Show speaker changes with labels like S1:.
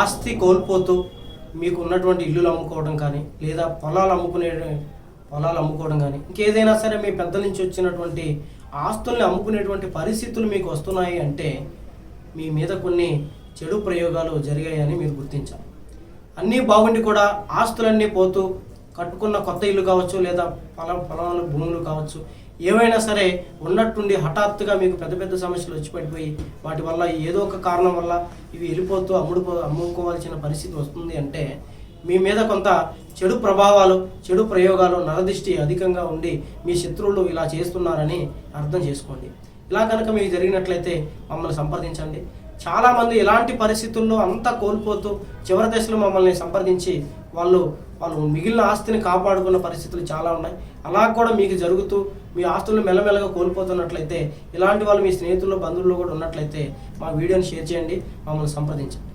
S1: ఆస్తి కోల్పోతూ మీకు ఉన్నటువంటి ఇల్లులు అమ్ముకోవడం కానీ, లేదా పొలాలు అమ్ముకోవడం కానీ, ఇంకేదైనా సరే మీ పెద్దల నుంచి వచ్చినటువంటి ఆస్తుల్ని అమ్ముకునేటువంటి పరిస్థితులు మీకు వస్తున్నాయి అంటే మీ మీద కొన్ని చెడు ప్రయోగాలు జరిగాయని మీరు గుర్తించాలి. అన్నీ బాగుండి కూడా ఆస్తులన్నీ పోతూ కట్టుకున్న కొత్త ఇల్లు కావచ్చు, లేదా పొలాలు భూములు కావచ్చు, ఏవైనా సరే ఉన్నట్టుండి హఠాత్తుగా మీకు పెద్ద పెద్ద సమస్యలు వచ్చి పడిపోయి వాటి వల్ల ఏదో ఒక కారణం వల్ల ఇవి వెళ్ళిపోతూ అమ్ముకోవాల్సిన పరిస్థితి వస్తుంది అంటే మీ మీద కొంత చెడు ప్రభావాలు, చెడు ప్రయోగాలు, నరదృష్టి అధికంగా ఉండి మీ శత్రువులు ఇలా చేస్తున్నారని అర్థం చేసుకోండి. ఇలా కనుక మీకు జరిగినట్లయితే మమ్మల్ని సంప్రదించండి. చాలామంది ఇలాంటి పరిస్థితుల్లో అంతా కోల్పోతూ చివరి దశలో మమ్మల్ని సంప్రదించి వాళ్ళు మిగిలిన ఆస్తిని కాపాడుకున్న పరిస్థితులు చాలా ఉన్నాయి. అలా కూడా మీకు జరుగుతూ మీ ఆస్తులను మెల్లమెల్లగా కోల్పోతున్నట్లయితే, ఇలాంటి వాళ్ళు మీ స్నేహితుల్లో, బంధువుల్లో కూడా ఉన్నట్లయితే మా వీడియోని షేర్ చేయండి, మమ్మల్ని సంప్రదించండి.